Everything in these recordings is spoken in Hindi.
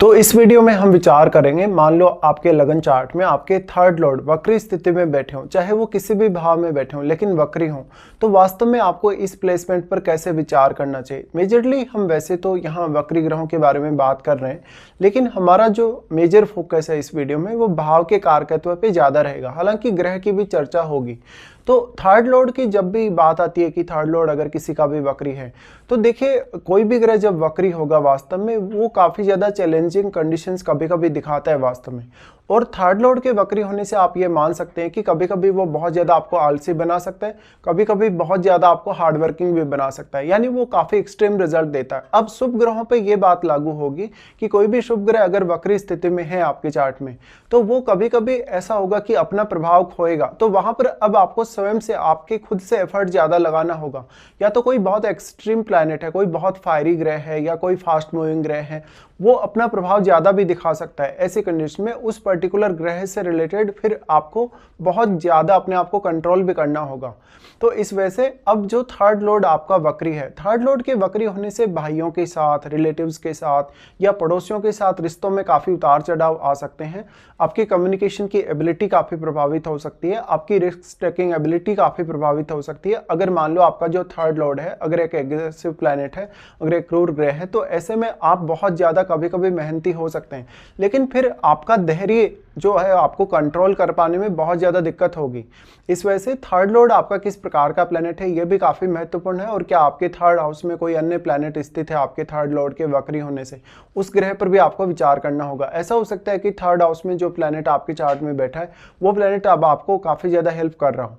तो इस वीडियो में हम विचार करेंगे, मान लो आपके लगन चार्ट में आपके थर्ड लॉर्ड वक्री स्थिति में बैठे हों, चाहे वो किसी भी भाव में बैठे हों लेकिन वक्री हों, तो वास्तव में आपको इस प्लेसमेंट पर कैसे विचार करना चाहिए। मेजरली हम वैसे तो यहाँ वक्री ग्रहों के बारे में बात कर रहे हैं, लेकिन हमारा जो मेजर फोकस है इस वीडियो में वो भाव के कारकत्व पे ज़्यादा रहेगा। हालांकि ग्रह की भी चर्चा होगी। तो थर्ड लॉर्ड की जब भी बात आती है कि थर्ड लॉर्ड अगर किसी का भी वक्री है, तो देखिए कोई भी ग्रह जब वक्री होगा वास्तव में वो काफ़ी ज़्यादा चैलेंजिंग कंडीशंस कभी कभी दिखाता है वास्तव में। और थर्ड लॉर्ड के वक्री होने से आप ये मान सकते हैं कि कभी कभी वो बहुत ज़्यादा आपको आलसी बना सकता है, कभी कभी बहुत ज़्यादा आपको हार्ड वर्किंग भी बना सकता है, यानी वो काफ़ी एक्सट्रीम रिजल्ट देता है। अब शुभ ग्रहों पे ये बात लागू होगी कि कोई भी शुभ ग्रह अगर वक्री स्थिति में है आपके चार्ट में, तो वो कभी कभी ऐसा होगा कि अपना प्रभाव खोएगा। तो वहाँ पर अब आपको स्वयं से आपके खुद से एफर्ट ज़्यादा लगाना होगा। या तो कोई बहुत एक्सट्रीम प्लैनेट है, कोई बहुत फायरी ग्रह है या कोई फास्ट मूविंग ग्रह है, वो अपना प्रभाव ज़्यादा भी दिखा सकता है। ऐसी कंडीशन में उस पर्टिकुलर ग्रह से रिलेटेड फिर आपको बहुत ज़्यादा अपने आप को कंट्रोल भी करना होगा। तो इस वजह से अब जो थर्ड लॉर्ड आपका वक्री है, थर्ड लॉर्ड के वक्री होने से भाइयों के साथ, रिलेटिव्स के साथ या पड़ोसियों के साथ रिश्तों में काफ़ी उतार चढ़ाव आ सकते हैं। आपकी कम्युनिकेशन की एबिलिटी काफ़ी प्रभावित हो सकती है, आपकी रिस्क टेकिंग एबिलिटी काफ़ी प्रभावित हो सकती है। अगर मान लो आपका जो थर्ड लॉर्ड है अगर एक एग्रेसिव प्लैनेट है, अगर एक क्रूर ग्रह है, तो ऐसे में आप बहुत ज़्यादा कभी कभी मेहनती हो सकते हैं, लेकिन फिर आपका धैर्य जो है आपको कंट्रोल कर पाने में बहुत ज़्यादा दिक्कत होगी। इस वजह से थर्ड लॉर्ड आपका किस प्रकार का प्लैनेट है ये भी काफ़ी महत्वपूर्ण है। और क्या आपके थर्ड हाउस में कोई अन्य प्लैनेट स्थित है आपके थर्ड लॉर्ड के वक्री होने से, उस ग्रह पर भी आपको विचार करना होगा। ऐसा हो सकता है कि थर्ड हाउस में जो प्लैनेट आपके चार्ट में बैठा है वो प्लैनेट अब आपको काफ़ी ज़्यादा हेल्प कर रहा हो।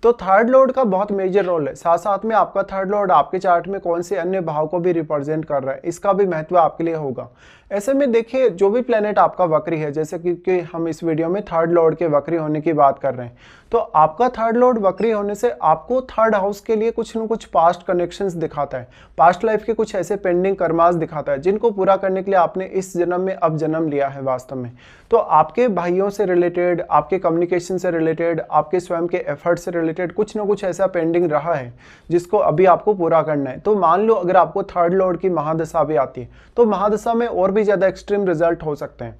तो थर्ड लॉर्ड का बहुत मेजर रोल है। साथ साथ में आपका थर्ड लॉर्ड आपके चार्ट में कौन से अन्य भाव को भी रिप्रेजेंट कर रहा है, इसका भी महत्व आपके लिए होगा। ऐसे में देखिए जो भी प्लेनेट आपका वक्री है, जैसे कि हम इस वीडियो में थर्ड लॉर्ड के वक्री होने की बात कर रहे हैं, तो आपका थर्ड लॉर्ड वक्री होने से आपको थर्ड हाउस के लिए कुछ न कुछ पास्ट कनेक्शंस दिखाता है, पास्ट लाइफ के कुछ ऐसे पेंडिंग कर्मास दिखाता है जिनको पूरा करने के लिए आपने इस जन्म में अब जन्म लिया है वास्तव में। तो आपके भाइयों से रिलेटेड, आपके कम्युनिकेशन से रिलेटेड, आपके स्वयं के एफर्ट से रिलेटेड कुछ न कुछ ऐसा पेंडिंग रहा है जिसको अभी आपको पूरा करना है। तो मान लो अगर आपको थर्ड लॉर्ड की महादशा भी आती है, तो महादशा में और भी ज़्यादा एक्सट्रीम रिजल्ट हो सकते हैं।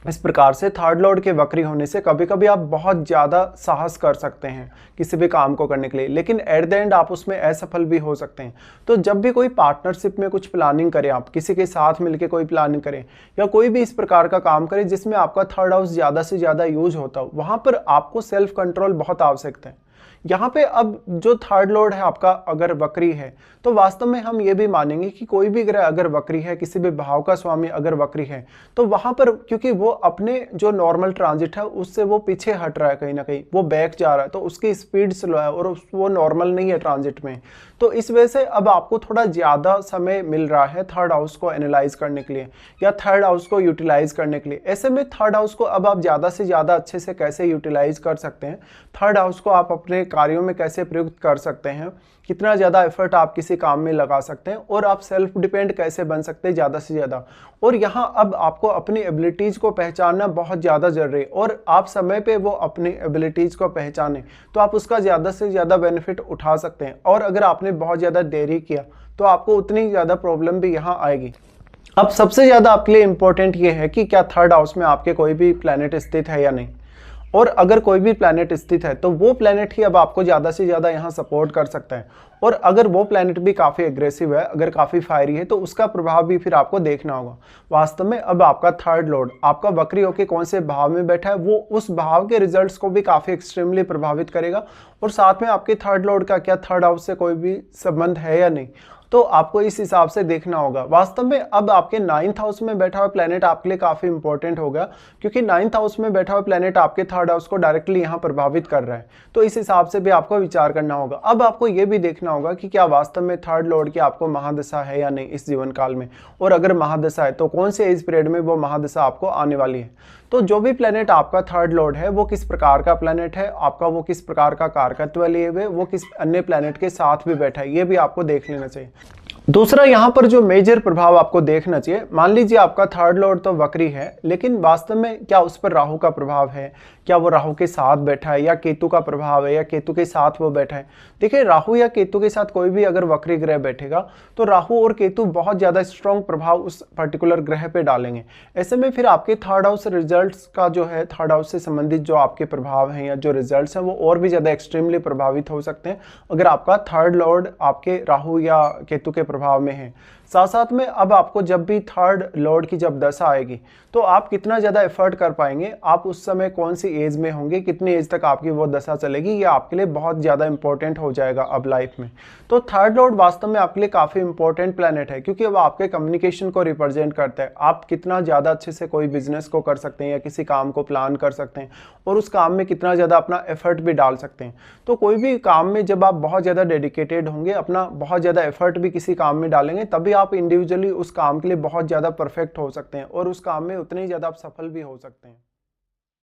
इस प्रकार से थर्ड लॉर्ड के वक्री होने से कभी कभी आप बहुत ज़्यादा साहस कर सकते हैं किसी भी काम को करने के लिए, लेकिन एट द एंड आप उसमें असफल भी हो सकते हैं। तो जब भी कोई पार्टनरशिप में कुछ प्लानिंग करें, आप किसी के साथ मिलकर कोई प्लानिंग करें या कोई भी इस प्रकार का काम करें जिसमें आपका थर्ड हाउस ज़्यादा से ज़्यादा यूज होता हो, वहाँ पर आपको सेल्फ कंट्रोल बहुत आवश्यक है। यहाँ पे अब जो थर्ड लॉर्ड है आपका अगर वक्री है, तो वास्तव में हम ये भी मानेंगे कि कोई भी ग्रह अगर वक्री है, किसी भी भाव का स्वामी अगर वक्री है, तो वहाँ पर क्योंकि वो अपने जो नॉर्मल ट्रांजिट है उससे वो पीछे हट रहा है, कहीं ना कहीं वो बैक जा रहा है, तो उसकी स्पीड स्लो है और वो नॉर्मल नहीं है ट्रांजिट में। तो इस वजह से अब आपको थोड़ा ज़्यादा समय मिल रहा है थर्ड हाउस को एनालाइज करने के लिए या थर्ड हाउस को यूटिलाइज करने के लिए। ऐसे में थर्ड हाउस को अब आप ज़्यादा से ज़्यादा अच्छे से कैसे यूटिलाइज कर सकते हैं, थर्ड हाउस को आप अपने कार्यों में कैसे प्रयुक्त कर सकते हैं, कितना ज़्यादा एफर्ट आप किसी काम में लगा सकते हैं और आप सेल्फ डिपेंड कैसे बन सकते हैं ज़्यादा से ज़्यादा। और यहाँ अब आपको अपनी एबिलिटीज़ को पहचानना बहुत ज़्यादा ज़रूरी है, और आप समय पे वो अपनी एबिलिटीज़ को पहचानें तो आप उसका ज़्यादा से ज़्यादा बेनिफिट उठा सकते हैं। और अगर आपने बहुत ज़्यादा देरी किया तो आपको उतनी ज़्यादा प्रॉब्लम भी यहाँ आएगी। अब सबसे ज़्यादा आपके लिए इम्पोर्टेंट ये है कि क्या थर्ड हाउस में आपके कोई भी प्लैनेट स्थित है या नहीं, और अगर कोई भी प्लैनेट स्थित है तो वो प्लैनेट ही अब आपको ज़्यादा से ज़्यादा यहाँ सपोर्ट कर सकता है। और अगर वो प्लैनेट भी काफ़ी एग्रेसिव है, अगर काफ़ी फायरी है, तो उसका प्रभाव भी फिर आपको देखना होगा। वास्तव में अब आपका थर्ड लॉर्ड आपका वक्री होकर कौन से भाव में बैठा है, वो उस भाव के रिजल्ट्स को भी काफ़ी एक्सट्रीमली प्रभावित करेगा। और साथ में आपके थर्ड लॉर्ड का क्या थर्ड हाउस से कोई भी संबंध है या नहीं, तो आपको इस हिसाब से देखना होगा। वास्तव में अब आपके 9th हाउस में बैठा हुआ प्लैनेट आपके लिए काफ़ी इंपॉर्टेंट होगा, क्योंकि 9th हाउस में बैठा हुआ प्लैनेट आपके थर्ड हाउस को डायरेक्टली यहाँ प्रभावित कर रहा है। तो इस हिसाब से भी आपको विचार करना होगा। अब आपको ये भी देखना होगा कि क्या वास्तव में थर्ड लॉर्ड की आपको महादशा है या नहीं इस जीवन काल में, और अगर महादशा है तो कौन से एज पीरियड में वो महादशा आपको आने वाली है। तो जो भी प्लैनेट आपका थर्ड लॉर्ड है वो किस प्रकार का प्लैनेट है आपका, वो किस प्रकार का कारकत्व लिए हुए, वो किस अन्य प्लैनेट के साथ भी बैठा है, ये भी आपको देख लेना चाहिए। दूसरा यहाँ पर जो मेजर प्रभाव आपको देखना चाहिए, मान लीजिए आपका थर्ड लॉर्ड तो वक्री है, लेकिन वास्तव में क्या उस पर राहु का प्रभाव है, क्या वो राहु के साथ बैठा है, या केतु का प्रभाव है, या केतु के साथ वो बैठा है। देखिए, राहु या केतु के साथ कोई भी अगर वक्री ग्रह बैठेगा तो राहु और केतु बहुत ज़्यादा स्ट्रॉन्ग प्रभाव उस पर्टिकुलर ग्रह पे डालेंगे। ऐसे में फिर आपके थर्ड हाउस रिजल्ट्स का जो है, थर्ड हाउस से संबंधित जो आपके प्रभाव हैं या जो रिजल्ट्स हैं, वो और भी ज़्यादा एक्सट्रीमली प्रभावित हो सकते हैं अगर आपका थर्ड लॉर्ड आपके राहु या केतु के प्रभाव में है। साथ साथ में अब आपको जब भी थर्ड लॉर्ड की जब दशा आएगी तो आप कितना ज़्यादा एफर्ट कर पाएंगे, आप उस समय कौन सी एज में होंगे, कितनी एज तक आपकी वो दशा चलेगी, ये आपके लिए बहुत ज़्यादा इंपॉर्टेंट हो जाएगा अब लाइफ में। तो थर्ड लॉर्ड वास्तव में आपके लिए काफ़ी इंपॉर्टेंट प्लैनेट है, क्योंकि वो आपके कम्युनिकेशन को रिप्रेजेंट करता है। आप कितना ज़्यादा अच्छे से कोई बिजनेस को कर सकते हैं या किसी काम को प्लान कर सकते हैं और उस काम में कितना ज़्यादा अपना एफर्ट भी डाल सकते हैं। तो कोई भी काम में जब आप बहुत ज़्यादा डेडिकेटेड होंगे, अपना बहुत ज़्यादा एफर्ट भी किसी काम में डालेंगे, तभी आप इंडिविजुअली उस काम के लिए बहुत ज़्यादा परफेक्ट हो सकते हैं और उस काम में उतने ही ज़्यादा आप सफल भी हो सकते हैं।